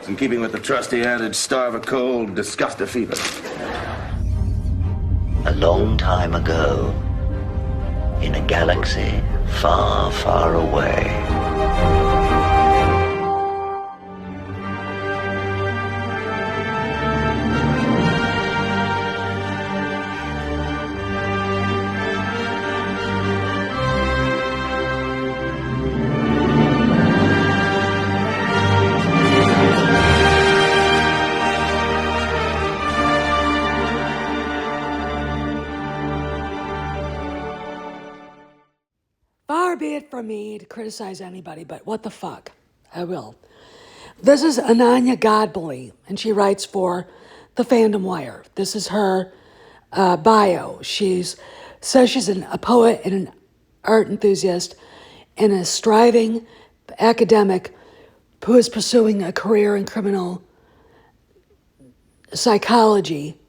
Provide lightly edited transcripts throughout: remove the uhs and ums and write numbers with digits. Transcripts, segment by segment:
It's in keeping with the trusty adage, starve a cold, disgust a fever. A long time ago, in a galaxy far, far away. Far be it from me to criticize anybody, but what the fuck? I will. This is Ananya Godbally, and she writes for the Fandom Wire. This is her bio. Says she's a poet and an art enthusiast and a striving academic who is pursuing a career in criminal psychology,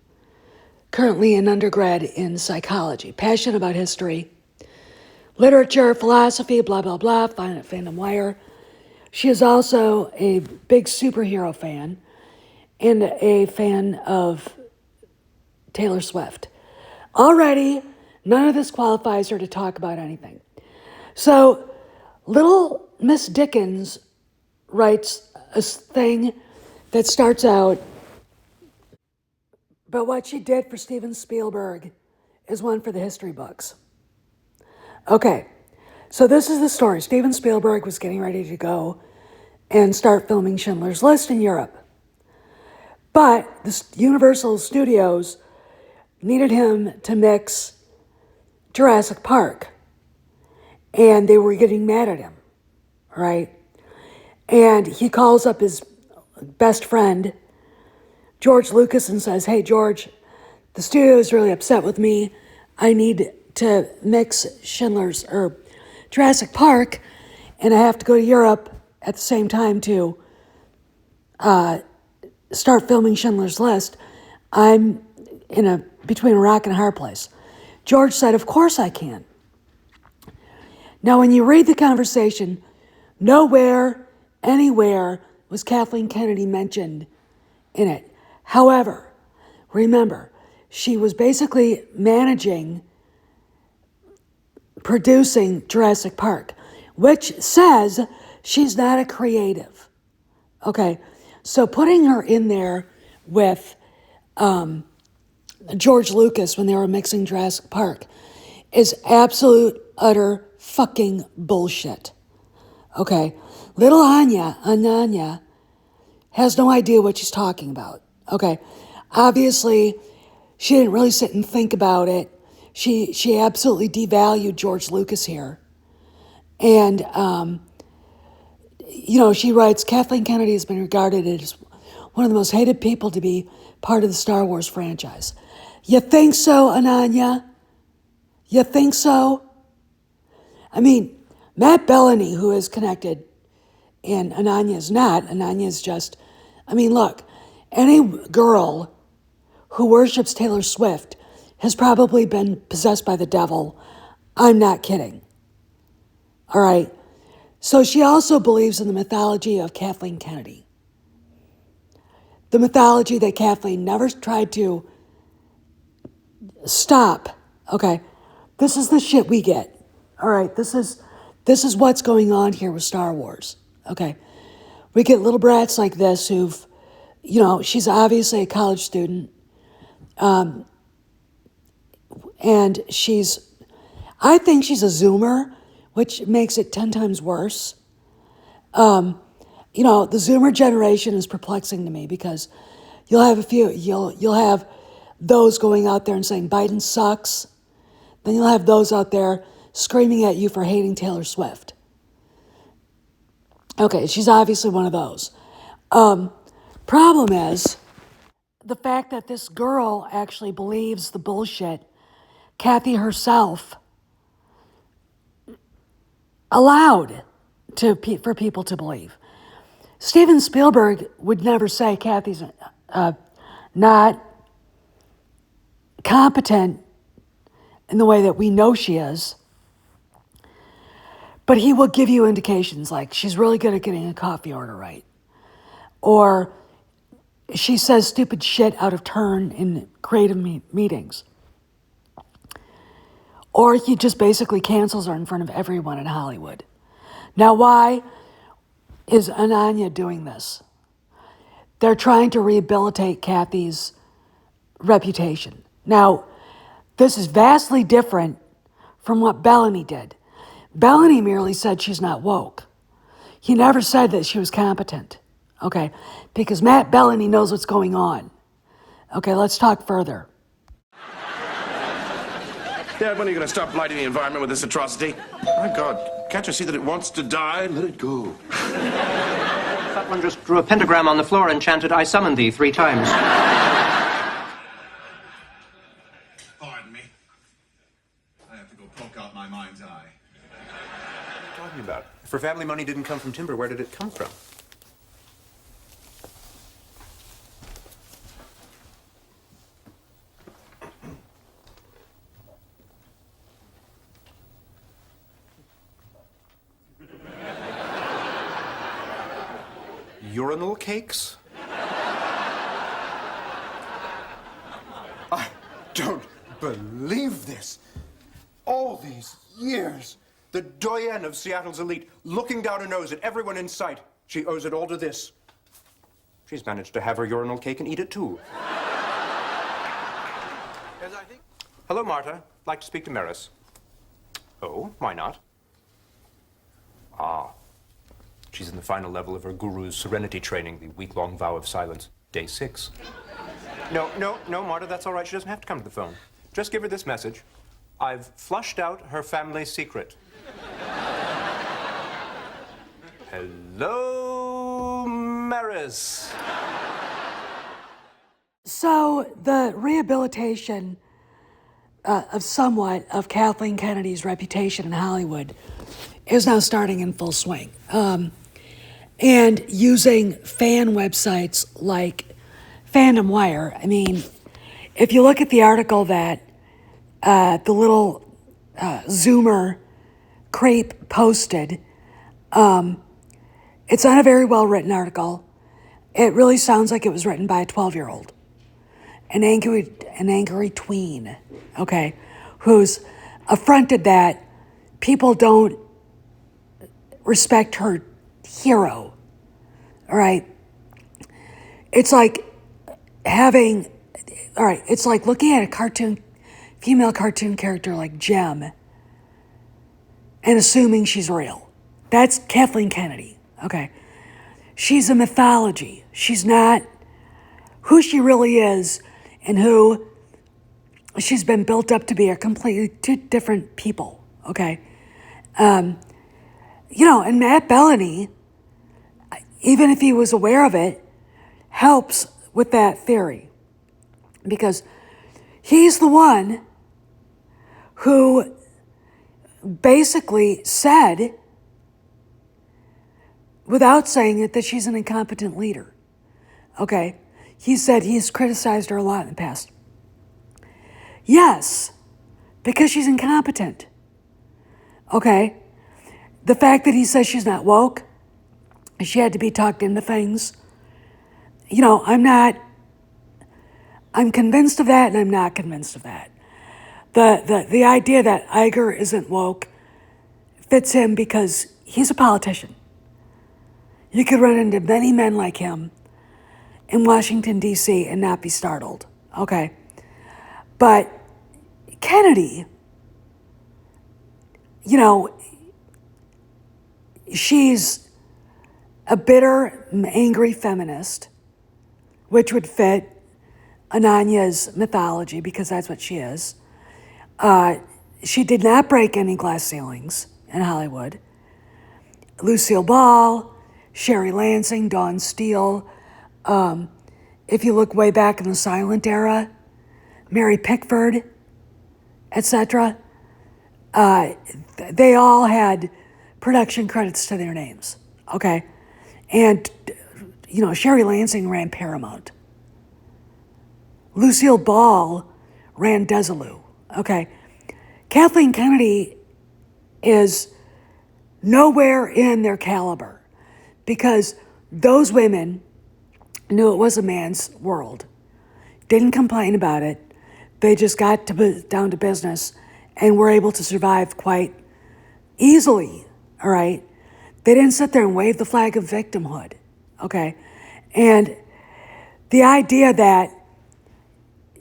currently an undergrad in psychology, passionate about history, literature, philosophy, blah, blah, blah, find it at Fandom Wire. She is also a big superhero fan and a fan of Taylor Swift. Already, none of this qualifies her to talk about anything. So, little Miss Dickens writes a thing that starts out, but what she did for Steven Spielberg is one for the history books. Okay, so this is the story. Steven Spielberg was getting ready to go and start filming Schindler's List in Europe. But the Universal Studios needed him to mix Jurassic Park. And they were getting mad at him, right? And he calls up his best friend, George Lucas, and says, "Hey, George, the studio is really upset with me. I need to mix Jurassic Park, and I have to go to Europe at the same time to start filming Schindler's List. I'm between a rock and a hard place." George said, "Of course I can." Now, when you read the conversation, nowhere, anywhere was Kathleen Kennedy mentioned in it. However, remember, she was basically producing Jurassic Park, which says she's not a creative. Okay, so putting her in there with George Lucas when they were mixing Jurassic Park is absolute, utter fucking bullshit. Okay, little Ananya, has no idea what she's talking about. Okay, obviously, she didn't really sit and think about it. She absolutely devalued George Lucas here. And, she writes, Kathleen Kennedy has been regarded as one of the most hated people to be part of the Star Wars franchise. You think so, Ananya? You think so? I mean, Matt Bellany, who is connected, and Ananya's not. Ananya's just, look, any girl who worships Taylor Swift has probably been possessed by the devil. I'm not kidding. All right. So she also believes in the mythology of Kathleen Kennedy. The mythology that Kathleen never tried to stop. Okay. This is the shit we get. All right. This is what's going on here with Star Wars. Okay. We get little brats like this who've, she's obviously a college student. And I think she's a Zoomer, which makes it 10 times worse. The Zoomer generation is perplexing to me because you'll have those going out there and saying Biden sucks. Then you'll have those out there screaming at you for hating Taylor Swift. Okay, she's obviously one of those. Problem is the fact that this girl actually believes the bullshit Kathy herself allowed for people to believe. Steven Spielberg would never say Kathy's not competent in the way that we know she is, but he will give you indications like she's really good at getting a coffee order right, or she says stupid shit out of turn in creative meetings, or he just basically cancels her in front of everyone in Hollywood. Now, why is Ananya doing this? They're trying to rehabilitate Kathy's reputation. Now, this is vastly different from what Bellany did. Bellany merely said she's not woke. He never said that she was competent, okay? Because Matt Bellany knows what's going on. Okay, let's talk further. Yeah, when are you going to stop blighting the environment with this atrocity? My God, can't you see that it wants to die? Let it go. That one just drew a pentagram on the floor and chanted, "I summon thee," 3 times. Pardon me. I have to go poke out my mind's eye. What are you talking about? If her family money didn't come from timber, where did it come from? Urinal cakes? I don't believe this. All these years. The doyenne of Seattle's elite, looking down her nose at everyone in sight. She owes it all to this. She's managed to have her urinal cake and eat it, too. Hello, Marta. Like to speak to Maris. Oh, why not? Ah. She's in the final level of her guru's serenity training, the week-long vow of silence. Day 6. No, Marta, that's all right. She doesn't have to come to the phone. Just give her this message. I've flushed out her family secret. Hello, Maris. So the rehabilitation of Kathleen Kennedy's reputation in Hollywood is now starting in full swing. And using fan websites like Fandom Wire. I mean, if you look at the article that the little Zoomer creep posted, it's not a very well-written article. It really sounds like it was written by a 12-year-old. An angry tween, okay, who's affronted that people don't respect her hero, all right? It's like it's like looking at a female cartoon character like Jem and assuming she's real. That's Kathleen Kennedy, okay? She's a mythology. She's not who she really is, and who she's been built up to be are completely two different people, okay? And Matt Bellany, even if he was aware of it, helps with that theory. Because he's the one who basically said, without saying it, that she's an incompetent leader. Okay? He said he's criticized her a lot in the past. Yes, because she's incompetent. Okay? The fact that he says she's not woke, she had to be talked into things. I'm convinced of that, and I'm not convinced of that. The idea that Iger isn't woke fits him because he's a politician. You could run into many men like him in Washington, D.C. and not be startled, okay? But Kennedy, she's a bitter, angry feminist, which would fit Ananya's mythology because that's what she is. She did not break any glass ceilings in Hollywood. Lucille Ball, Sherry Lansing, Dawn Steele. If you look way back in the silent era, Mary Pickford, etc., they all had production credits to their names, okay? And, Sherry Lansing ran Paramount. Lucille Ball ran Desilu, okay? Kathleen Kennedy is nowhere in their caliber because those women knew it was a man's world, didn't complain about it. They just got down to business and were able to survive quite easily, all right? They didn't sit there and wave the flag of victimhood, okay? And the idea that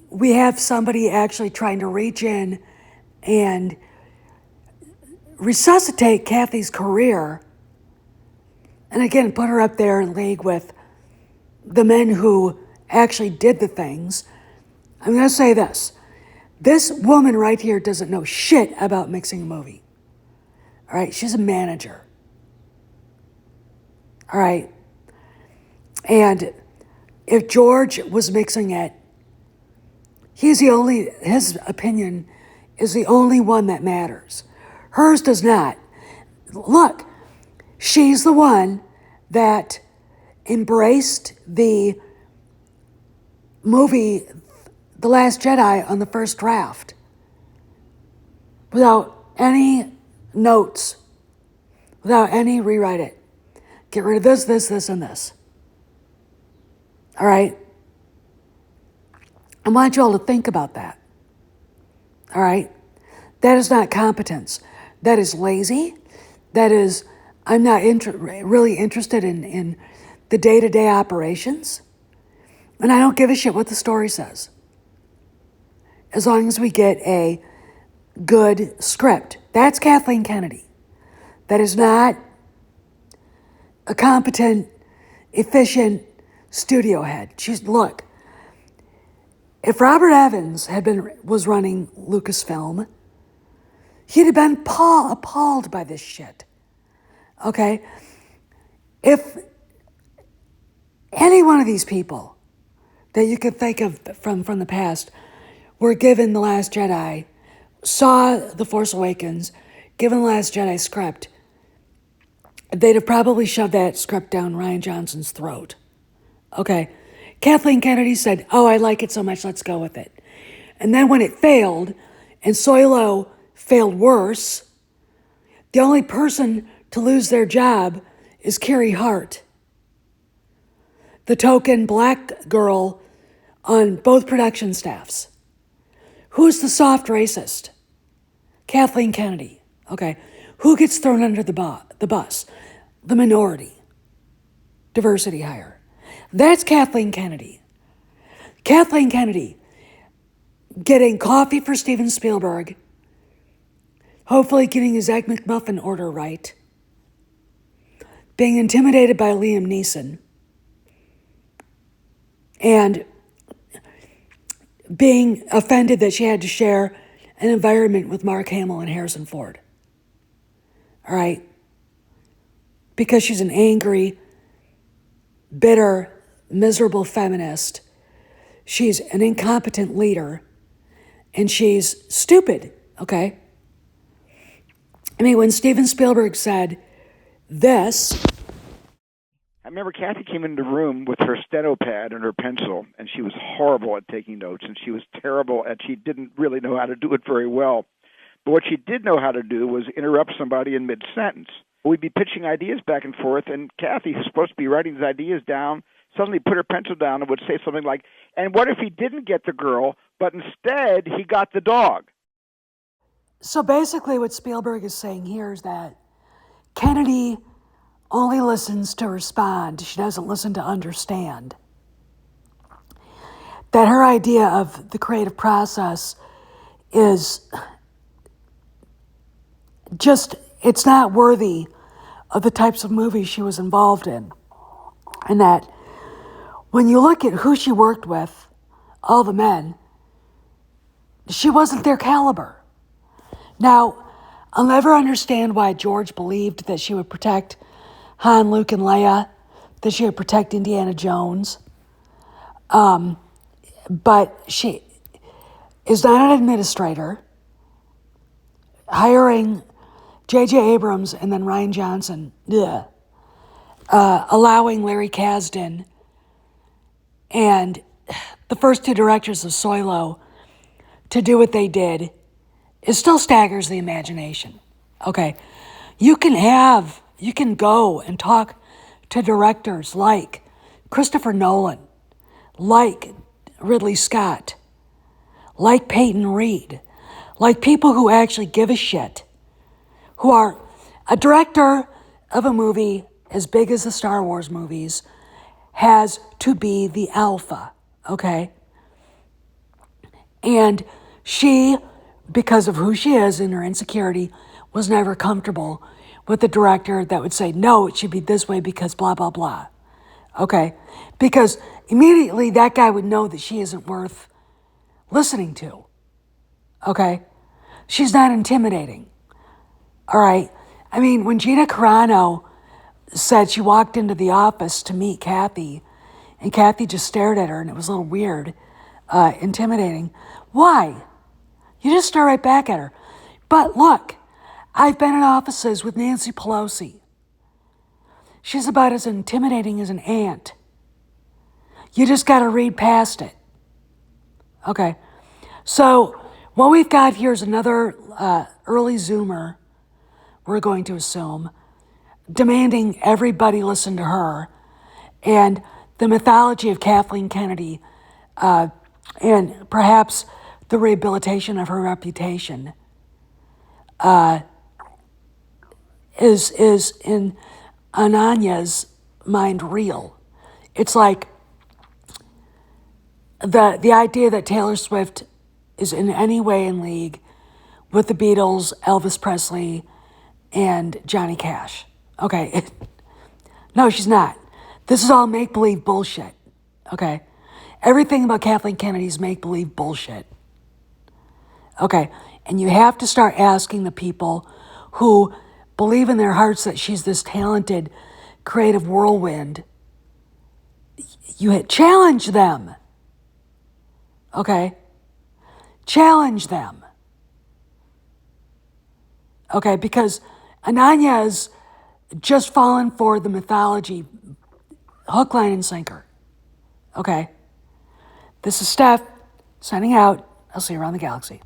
we have somebody actually trying to reach in and resuscitate Kathy's career, and again, put her up there in league with the men who actually did the things. I'm going to say this. This woman right here doesn't know shit about mixing a movie. All right? She's a manager. All right? And if George was mixing it, his opinion is the only one that matters. Hers does not. Look, she's the one that embraced the movie The Last Jedi on the first draft without any notes, without any rewrite it. Get rid of this, this, this, and this. All right? I want you all to think about that. All right? That is not competence. That is lazy. That is, I'm not really interested in the day-to-day operations. And I don't give a shit what the story says. As long as we get a good script. That's Kathleen Kennedy. That is not a competent, efficient studio head. Look, if Robert Evans was running Lucasfilm, he'd have been appalled by this shit. Okay? If any one of these people that you could think of from the past were given The Last Jedi, saw The Force Awakens, given The Last Jedi script, they'd have probably shoved that script down Rian Johnson's throat. Okay? Kathleen Kennedy said, oh, I like it so much, let's go with it. And then when it failed, and Solo failed worse, the only person to lose their job is Carrie Hart, the token black girl on both production staffs. Who's the soft racist? Kathleen Kennedy. Okay. Who gets thrown under the bus? The minority. Diversity hire. That's Kathleen Kennedy. Kathleen Kennedy getting coffee for Steven Spielberg, hopefully getting his Egg McMuffin order right, being intimidated by Liam Neeson, and being offended that she had to share an environment with Mark Hamill and Harrison Ford. All right? Because she's an angry, bitter, miserable feminist. She's an incompetent leader. And she's stupid, okay? I mean, when Steven Spielberg said this... I remember Kathy came into the room with her steno pad and her pencil, and she was horrible at taking notes, and she was terrible at, she didn't really know how to do it very well. But what she did know how to do was interrupt somebody in mid-sentence. We'd be pitching ideas back and forth, and Kathy, who's supposed to be writing these ideas down, suddenly put her pencil down and would say something like, and what if he didn't get the girl, but instead he got the dog? So basically what Spielberg is saying here is that Kennedy only listens to respond. She doesn't listen to understand. That her idea of the creative process is just, it's not worthy of the types of movies she was involved in. And that when you look at who she worked with, all the men, she wasn't their caliber. Now, I'll never understand why George believed that she would protect Han, Luke, and Leia, that she would protect Indiana Jones. But she is not an administrator. Hiring J.J. Abrams and then Rian Johnson, allowing Larry Kasdan and the first two directors of Solo to do what they did, it still staggers the imagination. Okay, you can go and talk to directors like Christopher Nolan, like Ridley Scott, like Peyton Reed, like people who actually give a shit, who are a director of a movie as big as the Star Wars movies has to be the alpha, okay? And she, because of who she is and her insecurity, was never comfortable with the director that would say, no, it should be this way because blah, blah, blah. Okay? Because immediately that guy would know that she isn't worth listening to. Okay? She's not intimidating. All right? I mean, when Gina Carano said she walked into the office to meet Kathy, and Kathy just stared at her, and it was a little weird, intimidating. Why? You just stare right back at her. But look, I've been in offices with Nancy Pelosi. She's about as intimidating as an ant. You just got to read past it. Okay. So what we've got here is another early Zoomer, we're going to assume, demanding everybody listen to her, and the mythology of Kathleen Kennedy, and perhaps the rehabilitation of her reputation, is in Ananya's mind real. It's like the idea that Taylor Swift is in any way in league with the Beatles, Elvis Presley, and Johnny Cash. Okay. No, she's not. This is all make-believe bullshit. Okay. Everything about Kathleen Kennedy is make-believe bullshit. Okay. And you have to start asking the people who believe in their hearts that she's this talented, creative whirlwind. You challenge them. Okay? Challenge them. Okay, because Ananya has just fallen for the mythology, hook, line, and sinker. Okay? This is Steph, signing out. I'll see you around the galaxy.